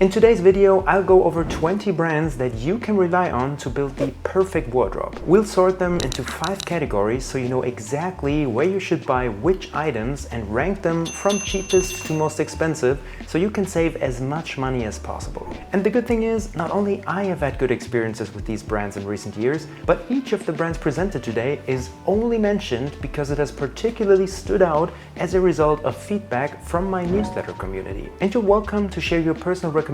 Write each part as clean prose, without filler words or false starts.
In today's video, I'll go over 20 brands that you can rely on to build the perfect wardrobe. We'll sort them into 5 categories so you know exactly where you should buy which items and rank them from cheapest to most expensive so you can save as much money as possible. And the good thing is, not only I have had good experiences with these brands in recent years, but each of the brands presented today is only mentioned because it has particularly stood out as a result of feedback from my newsletter community. And you're welcome to share your personal recommendations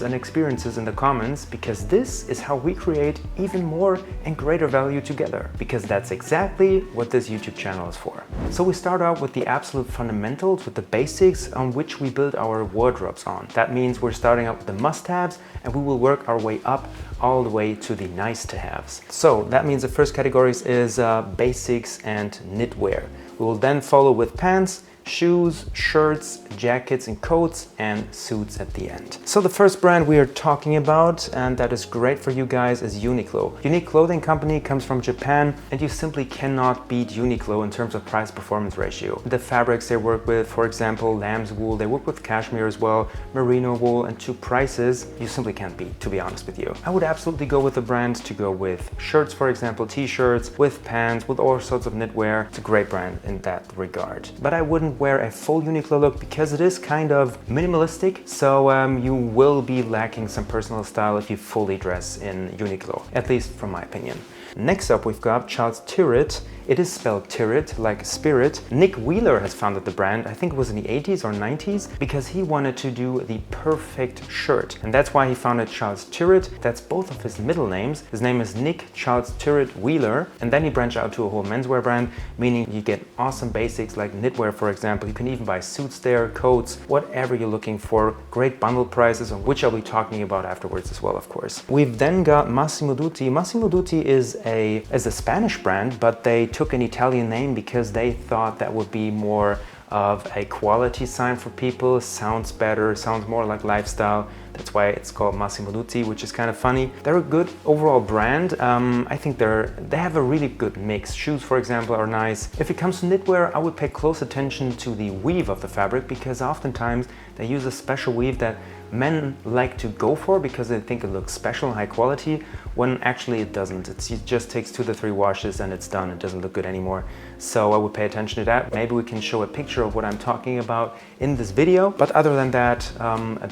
and experiences in the comments, because this is how we create even more and greater value together, because that's exactly what this YouTube channel is for. So we start out with the absolute fundamentals, with the basics on which we build our wardrobes on. That means we're starting out with the must-haves and we will work our way up all the way to the nice-to-haves. So that means the first categories is basics and knitwear. We will then follow with pants, shoes, shirts, jackets and coats, and suits at the end. So the first brand we are talking about, and that is great for you guys, is Uniqlo. Unique clothing company comes from Japan, and you simply cannot beat Uniqlo in terms of price-performance ratio. The fabrics they work with, for example, lamb's wool, they work with cashmere as well, merino wool, and to prices you simply can't beat, to be honest with you. I would absolutely go with the brand to go with shirts, for example, t-shirts, with pants, with all sorts of knitwear. It's a great brand in that regard. But I wouldn't wear a full Uniqlo look because it is kind of minimalistic, so you will be lacking some personal style if you fully dress in Uniqlo, at least from my opinion. Next up we've got Charles Tyrwhitt. It is spelled Tyrwhitt, like spirit. Nick Wheeler has founded the brand, I think it was in the 80s or 90s, because he wanted to do the perfect shirt. And that's why he founded Charles Tyrwhitt. That's both of his middle names. His name is Nick Charles Tyrwhitt Wheeler. And then he branched out to a whole menswear brand, meaning you get awesome basics like knitwear, for example. You can even buy suits there, coats, whatever you're looking for. Great bundle prices, on which I'll be talking about afterwards as well, of course. We've then got Massimo Dutti. Massimo Dutti is a Spanish brand, but they took an Italian name because they thought that would be more of a quality sign for people. Sounds better, sounds more like lifestyle. That's why it's called Massimo Dutti, which is kind of funny. They're a good overall brand. I think they have a really good mix. Shoes, for example, are nice. If it comes to knitwear, I would pay close attention to the weave of the fabric, because oftentimes they use a special weave that men like to go for because they think it looks special and high quality, when actually it doesn't. It just takes 2 to 3 washes and it's done. It doesn't look good anymore. So I would pay attention to that. Maybe we can show a picture of what I'm talking about in this video. But other than that,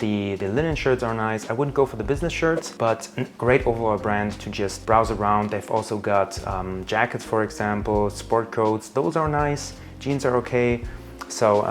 the linen shirts are nice. I wouldn't go for the business shirts, but great overall brand to just browse around. They've also got jackets, for example, sport coats. Those are nice. Jeans are okay. So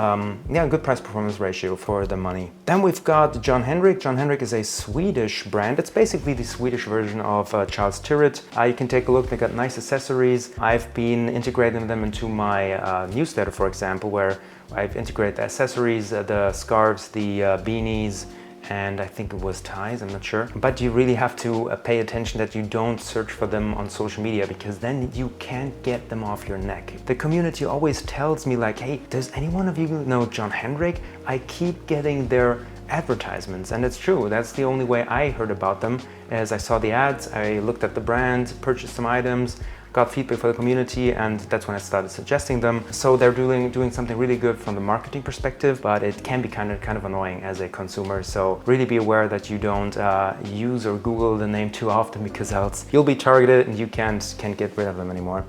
yeah, good price performance ratio for the money. Then we've got John Henrik. John Henrik is a Swedish brand. It's basically the Swedish version of Charles Tyrwhitt. You can take a look, they got nice accessories. I've been integrating them into my newsletter, for example, where I've integrated the accessories, the scarves, the beanies, and I think it was ties, I'm not sure. But you really have to pay attention that you don't search for them on social media, because then you can't get them off your neck. The community always tells me like, hey, does any one of you know John Henrik? I keep getting their advertisements, and it's true. That's the only way I heard about them, as I saw the ads, I looked at the brand, purchased some items, got feedback from the community, and that's when I started suggesting them. So they're doing something really good from the marketing perspective, but it can be kind of annoying as a consumer. So really be aware that you don't use or Google the name too often, because else you'll be targeted and you can't get rid of them anymore.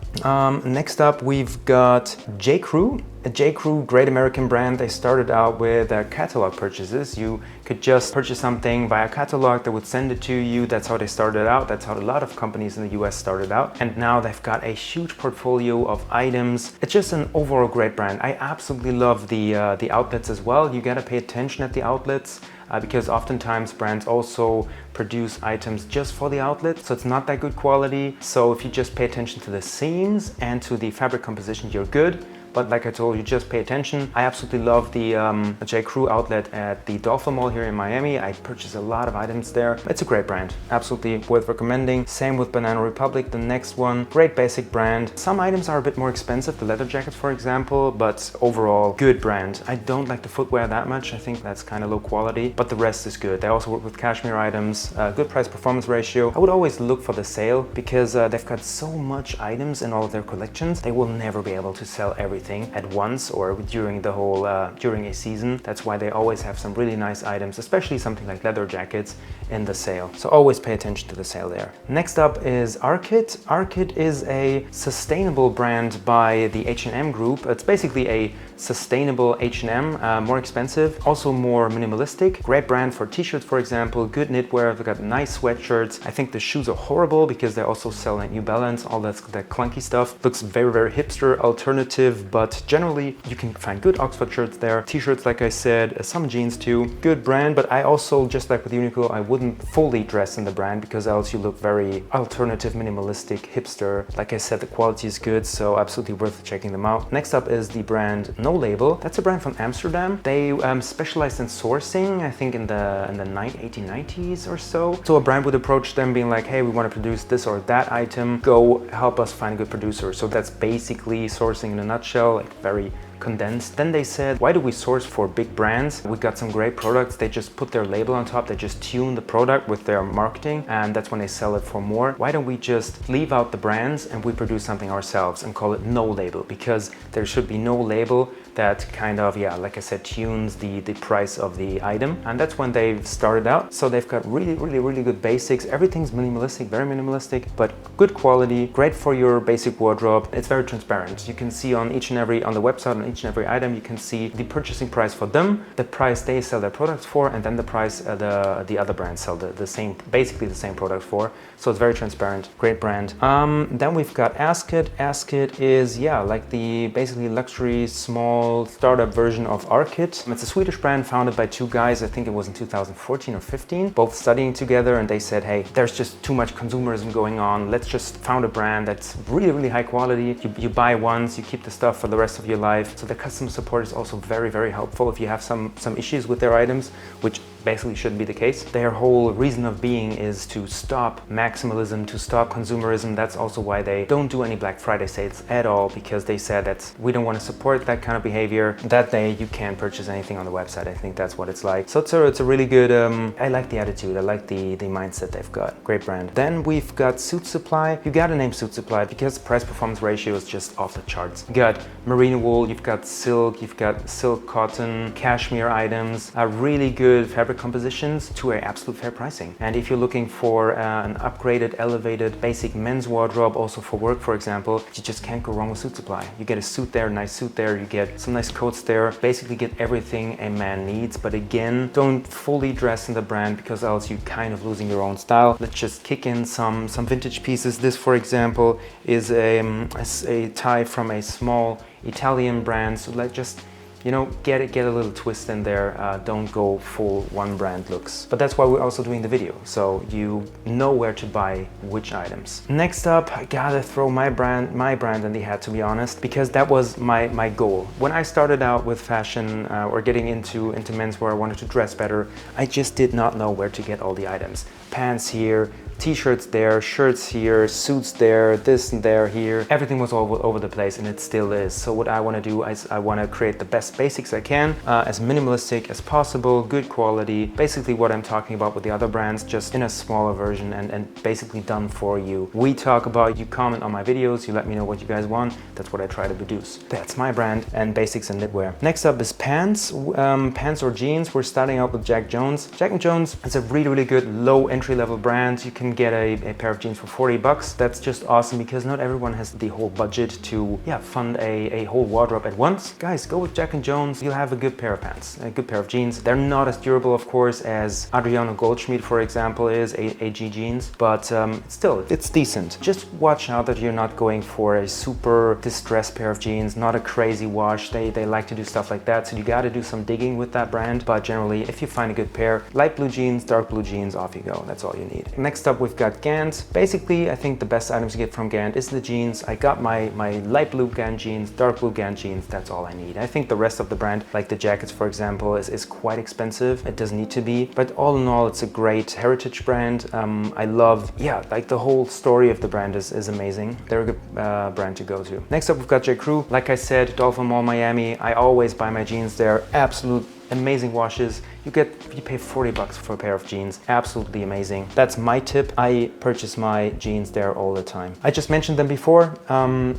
Next up, we've got J. Crew. J. Crew, great American brand. They started out with catalog purchases. You could just purchase something via catalog, they would send it to you. That's how they started out. That's how a lot of companies in the US started out. And now they've got a huge portfolio of items. It's just an overall great brand. I absolutely love the outlets as well. You gotta pay attention at the outlets. Because oftentimes brands also produce items just for the outlet, so it's not that good quality. So if you just pay attention to the seams and to the fabric composition, you're good. But like I told you, just pay attention. I absolutely love the J. Crew outlet at the Dolphin Mall here in Miami. I purchased a lot of items there. It's a great brand, absolutely worth recommending. Same with Banana Republic, the next one. Great basic brand. Some items are a bit more expensive, the leather jackets for example, but overall good brand. I don't like the footwear that much. I think that's kind of low quality, but the rest is good. They also work with cashmere items, good price performance ratio. I would always look for the sale, because they've got so much items in all of their collections. They will never be able to sell everything everything at once or during the whole during a season. That's why they always have some really nice items, especially something like leather jackets in the sale. So always pay attention to the sale there. Next up is Arkit. Arkit is a sustainable brand by the H&M group. It's basically a sustainable H&M, more expensive, also more minimalistic. Great brand for t-shirts, for example, good knitwear. They've got nice sweatshirts. I think the shoes are horrible because they also sell like New Balance, all that clunky stuff. Looks very, very hipster, alternative, but generally you can find good Oxford shirts there. T-shirts, like I said, some jeans too. Good brand, but I also, just like with Uniqlo, I wouldn't fully dress in the brand because else you look very alternative, minimalistic, hipster. Like I said, the quality is good, so absolutely worth checking them out. Next up is the brand No Label. That's a brand from Amsterdam. They specialized in sourcing, I think in the 1890s or so. So a brand would approach them being like, hey, we want to produce this or that item. Go help us find a good producer. So that's basically sourcing in a nutshell, like very condensed. Then they said, why do we source for big brands? We got some great products. They just put their label on top. They just tune the product with their marketing, and that's when they sell it for more. Why don't we just leave out the brands and we produce something ourselves and call it No Label? Because there should be no label that kind of, yeah, like I said, tunes the price of the item. And that's when they've started out. So they've got really good basics. Everything's minimalistic, very minimalistic, but good quality, great for your basic wardrobe. It's very transparent. You can see on each and every, on the website, on each and every item, you can see the purchasing price for them, the price they sell their products for, and then the price the other brands sell the same, basically the same product for. So it's very transparent, great brand. Then we've got Askit. Askit is, yeah, like the basically luxury small startup version of Arkit. It's a Swedish brand founded by two guys. I think it was in 2014 or 15, both studying together, and they said, hey, there's just too much consumerism going on. Let's just found a brand that's really high quality. You buy once, you keep the stuff for the rest of your life. So the customer support is also very helpful if you have some issues with their items, which basically shouldn't be the case. Their whole reason of being is to stop maximalism, to stop consumerism. That's also why they don't do any Black Friday sales at all, because they said that we don't want to support that kind of behavior. That day you can't purchase anything on the website. I think that's what it's like. So it's a really good, I like the attitude. I like the mindset they've got. Great brand. Then we've got Suit Supply. You gotta name Suit Supply because price performance ratio is just off the charts. You got merino wool, you've got silk, you've got silk cotton, cashmere items, really good fabric compositions to an absolute fair pricing. And if you're looking for an upgraded, elevated, basic men's wardrobe, also for work, for example, you just can't go wrong with Suit Supply. You get a suit there, a nice suit there, you get some nice coats there, basically get everything a man needs. But again, don't fully dress in the brand because else you're kind of losing your own style. Let's just kick in some vintage pieces. This, for example, is a tie from a small Italian brand. So let's just, you know, get a little twist in there. Don't go full one brand looks. But that's why we're also doing the video, so you know where to buy which items. Next up, I gotta throw my brand in the hat, to be honest, because that was my goal. When I started out with fashion or getting into menswear, I wanted to dress better. I just did not know where to get all the items. Pants here, t-shirts there, shirts here, suits there, this and there here. Everything was all over the place, and it still is. So what I want to do is I want to create the best basics I can, as minimalistic as possible, good quality. Basically what I'm talking about with the other brands, just in a smaller version and basically done for you. We talk about, you comment on my videos, you let me know what you guys want. That's what I try to produce. That's my brand and basics and knitwear. Next up is pants. Pants or jeans. We're starting out with Jack Jones. Jack & Jones is a really good low entry-level brand. You can get a pair of jeans for 40 bucks. That's just awesome because not everyone has the whole budget to fund a whole wardrobe at once. Guys, go with Jack & Jones. You'll have a good pair of pants, a good pair of jeans. They're not as durable, of course, as Adriano Goldschmied, for example, is AG jeans, but still, it's decent. Just watch out that you're not going for a super distressed pair of jeans, not a crazy wash. They like to do stuff like that, so you got to do some digging with that brand. But generally, if you find a good pair, light blue jeans, dark blue jeans, off you go. That's all you need. Next up, we've got Gant. Basically, I think the best items to get from Gant is the jeans. I got my light blue Gant jeans, dark blue Gant jeans. That's all I need. I think the rest of the brand, like the jackets, for example, is quite expensive. It doesn't need to be, but all in all, it's a great heritage brand. I love, like the whole story of the brand is amazing. They're a good brand to go to. Next up, we've got J. Crew. Like I said, Dolphin Mall, Miami. I always buy my jeans there. Absolute amazing washes. you pay 40 bucks for a pair of jeans. Absolutely amazing. That's my tip. I purchase my jeans there all the time. I just mentioned them before,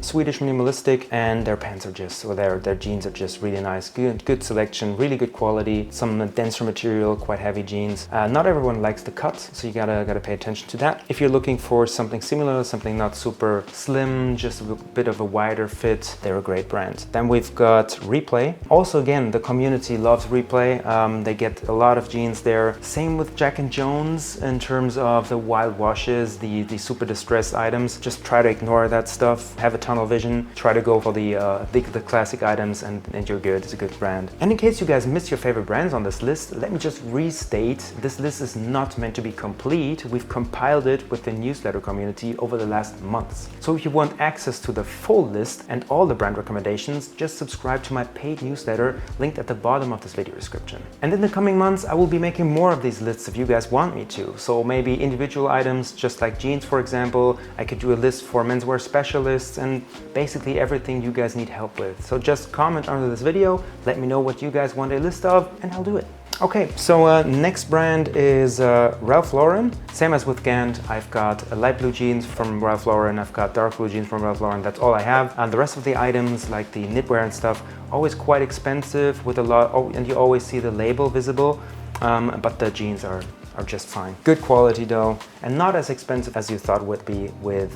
Swedish minimalistic, and their pants are just, or their jeans are just really nice. Good selection, really good quality, some denser material, quite heavy jeans. Not everyone likes the cut, so you gotta pay attention to that. If you're looking for something similar, something not super slim, just a bit of a wider fit, they're a great brand. Then we've got Replay. Also, again, the community loves Replay. They get a lot of jeans there. Same with Jack & Jones in terms of the wild washes, the super distressed items. Just try to ignore that stuff. Have a tunnel vision. Try to go for the classic items, and you're good. It's a good brand. And in case you guys missed your favorite brands on this list, let me just restate, this list is not meant to be complete. We've compiled it with the newsletter community over the last months. So if you want access to the full list and all the brand recommendations, just subscribe to my paid newsletter linked at the bottom of this video description. And in the coming months, I will be making more of these lists if you guys want me to. So maybe individual items, just like jeans, for example. I could do a list for menswear specialists and basically everything you guys need help with. So just comment under this video, let me know what you guys want a list of, and I'll do it. Okay, so next brand is Ralph Lauren. Same as with Gant, I've got light blue jeans from Ralph Lauren, I've got dark blue jeans from Ralph Lauren, that's all I have. And the rest of the items, like the knitwear and stuff, always quite expensive with a lot, and you always see the label visible, but the jeans are just fine. Good quality though, and not as expensive as you thought would be with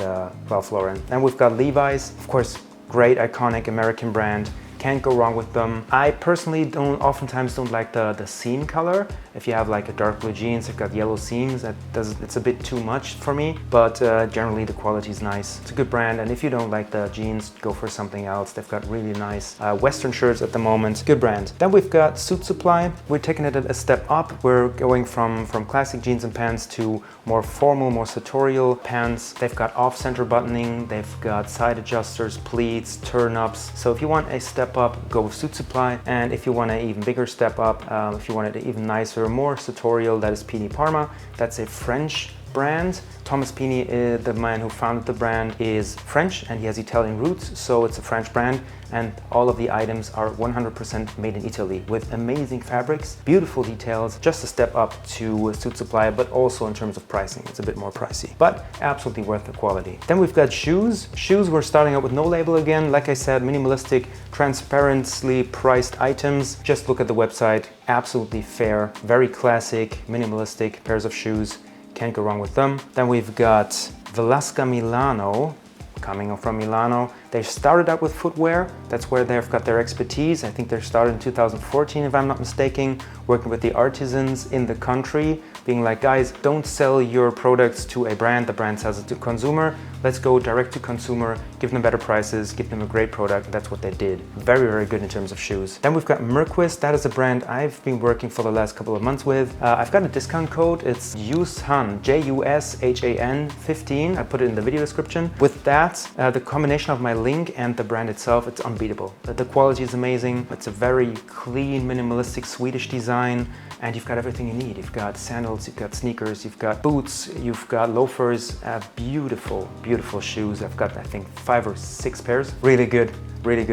Ralph Lauren. Then we've got Levi's, of course, great iconic American brand. Can't go wrong with them. I personally oftentimes don't like the seam color. If you have like a dark blue jeans, they've got yellow seams, it's a bit too much for me, but generally the quality is nice. It's a good brand, and if you don't like the jeans, go for something else. They've got really nice Western shirts at the moment. Good brand. Then we've got Suit Supply. We're taking it a step up. We're going from classic jeans and pants to more formal, more sartorial pants. They've got off-center buttoning, they've got side adjusters, pleats, turn-ups. So if you want a step up, go with Suit Supply. And if you want an even bigger step up, if you want it even nicer, more sartorial, that is Pini Parma. That's a French brand. Thomas Pini, the man who founded the brand, is French and he has Italian roots, so it's a French brand, and all of the items are 100% made in Italy with amazing fabrics, beautiful details, just a step up to Suit Supply, but also in terms of pricing, it's a bit more pricey, but absolutely worth the quality. Then we've got shoes. Shoes, we're starting out with no label again. Like I said, minimalistic, transparently priced items. Just look at the website, absolutely fair, very classic, minimalistic pairs of shoes. Can't go wrong with them. Then we've got Velasca Milano, coming from Milano. They started out with footwear. That's where they've got their expertise. I think they started in 2014, if I'm not mistaken, working with the artisans in the country, being like, guys, don't sell your products to a brand. The brand sells it to consumer. Let's go direct to consumer, give them better prices, give them a great product. That's what they did. Very, very good in terms of shoes. Then we've got Merquist. That is a brand I've been working for the last couple of months with. I've got a discount code. It's JUSHAN, J-U-S-H-A-N 15. I put it in the video description. With that, the combination of my link and the brand itself, it's unbeatable. The quality is amazing. It's a very clean, minimalistic Swedish design, and you've got everything you need. You've got sandals, you've got sneakers, you've got boots, you've got loafers, beautiful, beautiful shoes. I've got, I think, 5 or 6 pairs. Really good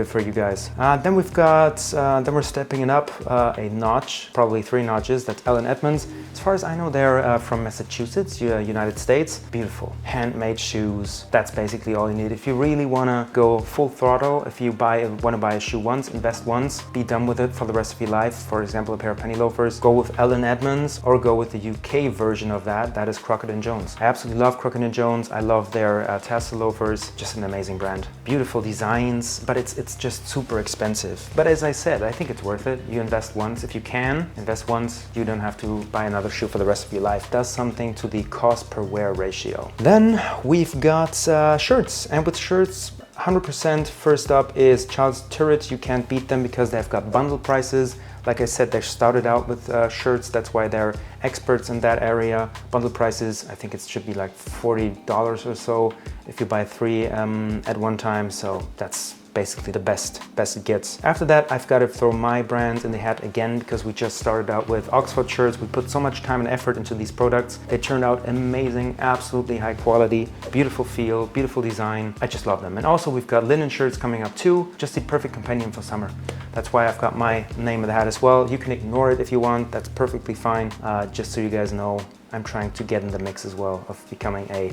for you guys. Then we've got, then we're stepping it up a notch, probably 3 notches. That's Ellen Edmonds. As far as I know, they're from Massachusetts, United States. Beautiful, handmade shoes. That's basically all you need. If you really wanna go full throttle, if you wanna buy a shoe once, invest once, be done with it for the rest of your life. For example, a pair of penny loafers, go with Ellen Edmonds, or go with the UK version of that. That is Crockett & Jones. I absolutely love Crockett & Jones. I love their tassel loafers. Just an amazing brand. Beautiful designs, but it's just super expensive. But as I said, I think it's worth it. You invest once. If you can invest once, you don't have to buy another shoe for the rest of your life. Does something to the cost per wear ratio. Then we've got shirts, and with shirts, 100% first up is Charles Turret. You can't beat them because they've got bundle prices. Like I said, they started out with shirts. That's why they're experts in that area. Bundle prices, I think it should be like $40 or so if you buy 3 at one time. So that's basically the best it gets. After that, I've got to throw my brand in the hat again, because we just started out with Oxford shirts. We put so much time and effort into these products. They turned out amazing, absolutely high quality, beautiful feel, beautiful design. I just love them. And also we've got linen shirts coming up too, just the perfect companion for summer. That's why I've got my name in the hat as well. You can ignore it if you want, that's perfectly fine. Just so you guys know, I'm trying to get in the mix as well of becoming a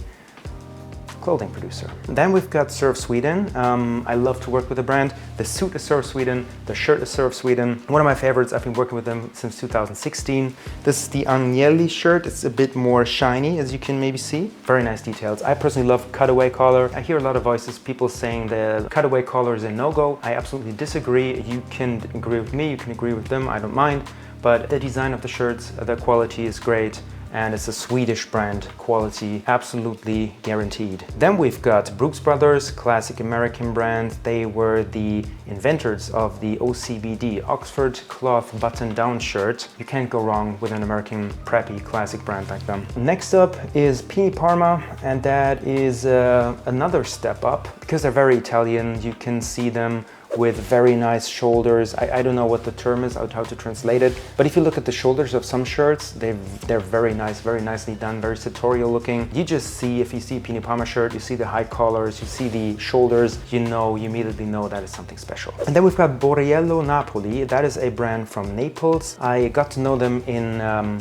clothing producer. Then we've got Serve Sweden. I love to work with the brand. The suit is Serve Sweden, the shirt is Serve Sweden. One of my favorites, I've been working with them since 2016. This is the Agnelli shirt. It's a bit more shiny, as you can maybe see. Very nice details. I personally love cutaway collar. I hear a lot of voices, people saying the cutaway collar is a no-go. I absolutely disagree. You can agree with me, you can agree with them, I don't mind. But the design of the shirts, the quality is great. And it's a Swedish brand, quality absolutely guaranteed. Then we've got Brooks Brothers, classic American brand. They were the inventors of the OCBD, Oxford Cloth Button-Down shirt. You can't go wrong with an American preppy classic brand like them. Next up is Pini Parma, and that is another step up. Because they're very Italian, you can see them with very nice shoulders. I don't know what the term is, how to translate it, but if you look at the shoulders of some shirts, they're very nice, very nicely done, very sartorial looking. You just see, if you see a Pini Parma shirt, you see the high collars, you see the shoulders, you immediately know that is something special. And then we've got Borriello Napoli. That is a brand from Naples. I got to know them in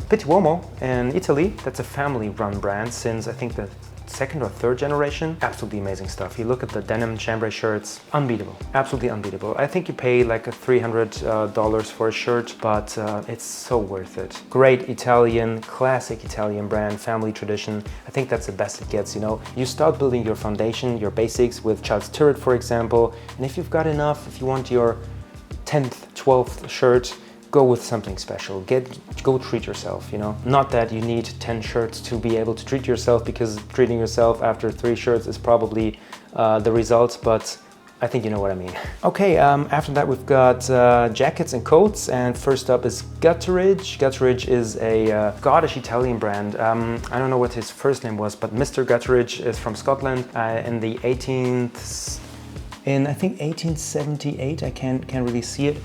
Pitti Uomo in Italy. That's a family-run brand since I think the second or third generation. Absolutely amazing stuff. You look at the denim chambray shirts, unbeatable, absolutely unbeatable. I think you pay like $300 for a shirt, but it's so worth it. Great Italian, classic Italian brand, family tradition. I think that's the best it gets, you know. You start building your foundation, your basics with Charles Turret, for example, and if you've got enough, if you want your 10th, 12th shirt, go with something special. Go treat yourself, you know. Not that you need 10 shirts to be able to treat yourself, because treating yourself after 3 shirts is probably the result, but I think you know what I mean. Okay, after that we've got jackets and coats, and first up is Gutteridge. Gutteridge is a Scottish Italian brand. I don't know what his first name was, but Mr. Gutteridge is from Scotland in the 18th, in I think 1878, I can't really see it.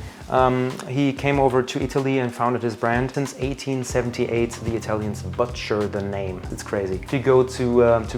He came over to Italy and founded his brand. Since 1878, the Italians butcher the name. It's crazy. If you go to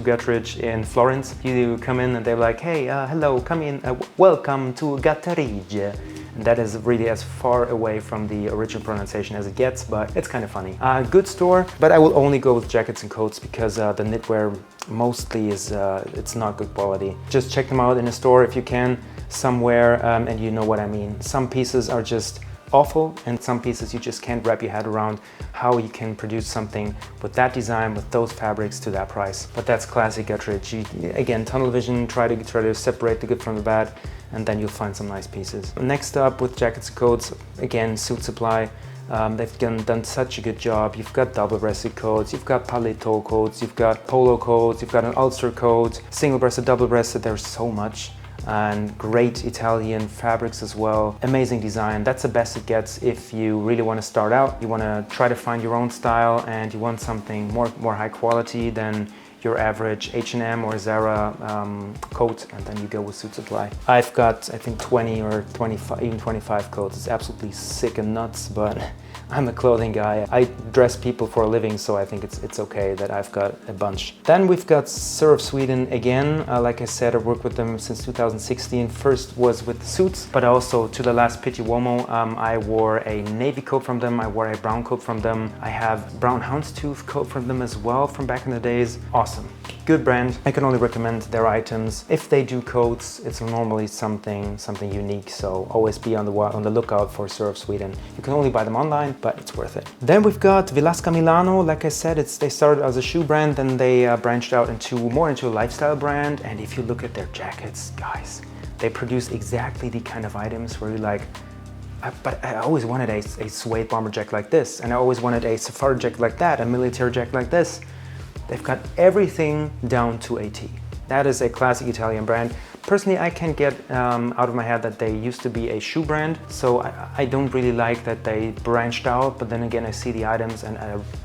Gutteridge in Florence, you come in and they're like, hey, hello, come in, welcome to Gutteridge. And that is really as far away from the original pronunciation as it gets, but it's kind of funny. Good store, but I will only go with jackets and coats because the knitwear mostly is, it's not good quality. Just check them out in a store if you can, somewhere, and you know what I mean. Some pieces are just awful, and some pieces you just can't wrap your head around how you can produce something with that design, with those fabrics to that price. But that's classic Gutteridge. Again, tunnel vision, try to separate the good from the bad, and then you'll find some nice pieces. Next up with jackets and coats, again, Suit Supply. They've done such a good job. You've got double-breasted coats, you've got paletot coats, you've got polo coats, you've got an Ulster coat, single-breasted, double-breasted, there's so much. And great Italian fabrics as well. Amazing design. That's the best it gets if you really want to start out. You want to try to find your own style and you want something more high quality than your average H&M or Zara coat, and then you go with Suit Supply. I've got, I think, 20 or 25, even 25 coats. It's absolutely sick and nuts, but I'm a clothing guy. I dress people for a living, so I think it's okay that I've got a bunch. Then we've got Serve Sweden again. Like I said, I've worked with them since 2016. First was with the suits, but also to the last Pitti Uomo. I wore a navy coat from them. I wore a brown coat from them. I have brown houndstooth coat from them as well from back in the days. Awesome. Good brand. I can only recommend their items. If they do coats, it's normally something unique, so always be on the lookout for Serve Sweden. You can only buy them online, but it's worth it. Then we've got Villasca Milano. Like I said, they started as a shoe brand, then they branched out more into a lifestyle brand. And if you look at their jackets, guys, they produce exactly the kind of items where you're like, but I always wanted a suede bomber jacket like this, and I always wanted a safari jacket like that, a military jacket like this. They've got everything down to a T. That is a classic Italian brand. Personally, I can't get out of my head that they used to be a shoe brand, so I don't really like that they branched out, but then again, I see the items and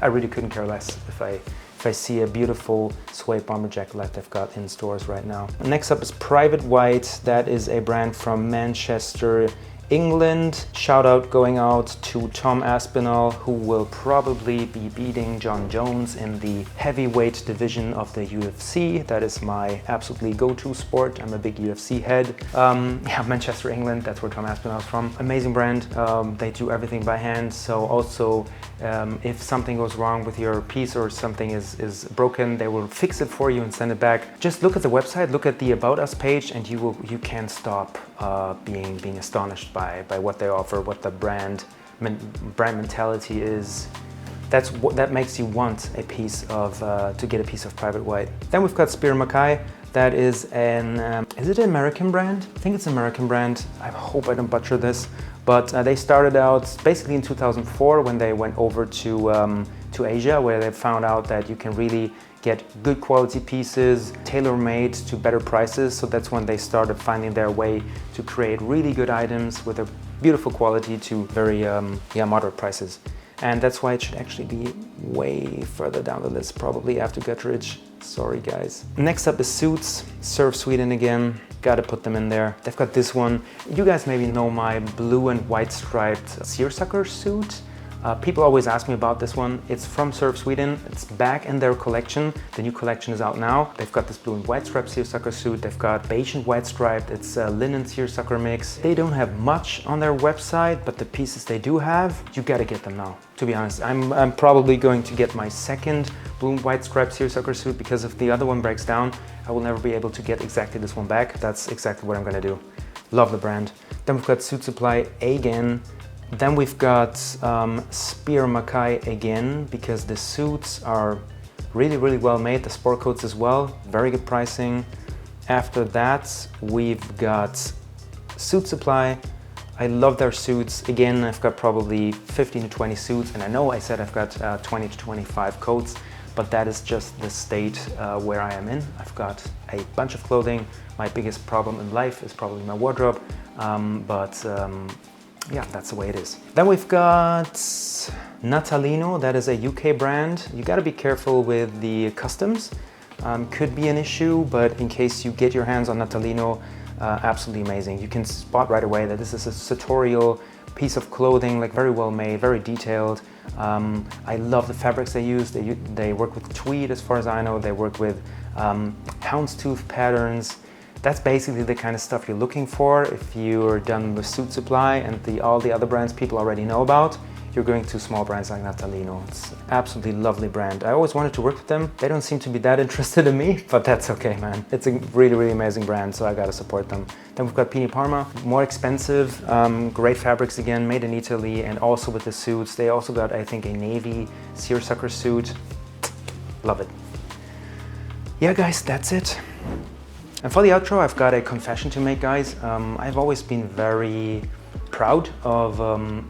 I really couldn't care less if I I see a beautiful suede bomber jacket like they've got in stores right now. Next up is Private White. That is a brand from Manchester, England. Shout out going out to Tom Aspinall, who will probably be beating John Jones in the heavyweight division of the UFC. That is my absolutely go-to sport. I'm a big UFC head. Yeah, Manchester, England, that's where Tom Aspinall is from. Amazing brand. They do everything by hand. So also, if something goes wrong with your piece or something is broken, they will fix it for you and send it back. Just look at the website, look at the About Us page, and you can't stop being astonished by what they offer, what the brand mentality is. That makes you want a piece of to get a piece of Private White. Then we've got Spear Mackay. That is is it an American brand? I think it's an American brand. I hope I don't butcher this, but they started out basically in 2004 when they went over to Asia, where they found out that you can really get good quality pieces, tailor-made to better prices. So that's when they started finding their way to create really good items with a beautiful quality to very moderate prices. And that's why it should actually be way further down the list, probably after Guttridge. Sorry guys. Next up is suits, Surf Sweden again. Gotta put them in there. They've got this one. You guys maybe know my blue and white striped seersucker suit. People always ask me about this one. It's from Surf Sweden. It's back in their collection. The new collection is out now. They've got this blue and white striped seersucker suit. They've got beige and white striped. It's a linen seersucker mix. They don't have much on their website, but the pieces they do have, you gotta get them now. To be honest, I'm probably going to get my second blue and white striped seersucker suit, because if the other one breaks down, I will never be able to get exactly this one back. That's exactly what I'm gonna do. Love the brand. Then we've got Suit Supply again. Then we've got Spear Mackay again, because the suits are really well made. The sport coats as well, very good pricing. After that, we've got Suit Supply. I love their suits. Again, I've got probably 15 to 20 suits, and I know I said I've got 20 to 25 coats, but that is just the state where I am in. I've got a bunch of clothing. My biggest problem in life is probably my wardrobe, yeah, that's the way it is. Then we've got Natalino. That is a UK brand. You gotta be careful with the customs. Could be an issue, but in case you get your hands on Natalino, absolutely amazing. You can spot right away that this is a sartorial piece of clothing, like very well made, very detailed. I love the fabrics they use. They work with tweed, as far as I know. They work with houndstooth patterns. That's basically the kind of stuff you're looking for if you're done with Suit Supply and all the other brands people already know about. You're going to small brands like Natalino. It's an absolutely lovely brand. I always wanted to work with them. They don't seem to be that interested in me, but that's okay, man. It's a really amazing brand, so I gotta support them. Then we've got Pini Parma, more expensive, great fabrics again, made in Italy, and also with the suits. They also got, I think, a navy seersucker suit. Love it. Yeah, guys, that's it. And for the outro, I've got a confession to make, guys. I've always been very proud of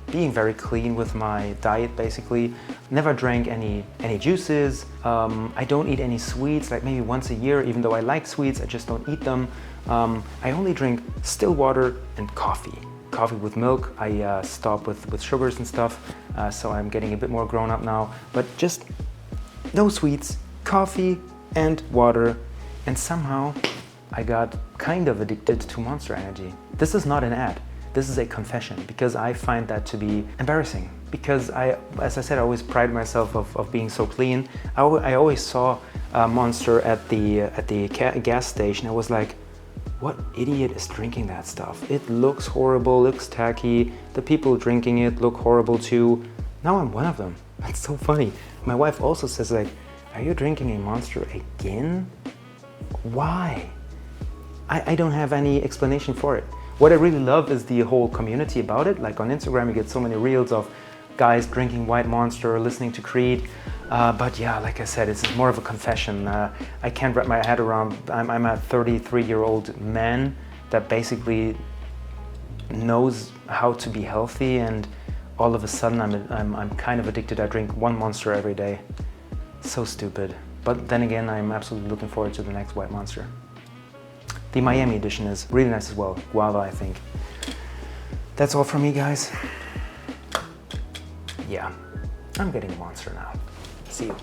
being very clean with my diet, basically. Never drank any juices. I don't eat any sweets, like maybe once a year, even though I like sweets, I just don't eat them. I only drink still water and coffee. Coffee with milk. I stop with sugars and stuff, so I'm getting a bit more grown up now. But just no sweets, coffee and water, and somehow I got kind of addicted to Monster Energy. This is not an ad, this is a confession, because I find that to be embarrassing. Because as I said, I always pride myself of being so clean. I always saw Monster at the gas station. I was like, what idiot is drinking that stuff? It looks horrible, looks tacky. The people drinking it look horrible too. Now I'm one of them. That's so funny. My wife also says, like, are you drinking a Monster again? Why? I don't have any explanation for it. What I really love is the whole community about it. Like on Instagram, you get so many reels of guys drinking White Monster, listening to Creed. But yeah, like I said, it's more of a confession. I can't wrap my head around, I'm a 33-year-old man that basically knows how to be healthy, and all of a sudden I'm kind of addicted. I drink one Monster every day. So stupid. But then again, I'm absolutely looking forward to the next White Monster. The Miami edition is really nice as well. Guava, I think. That's all from me, guys. Yeah, I'm getting a Monster now. See you.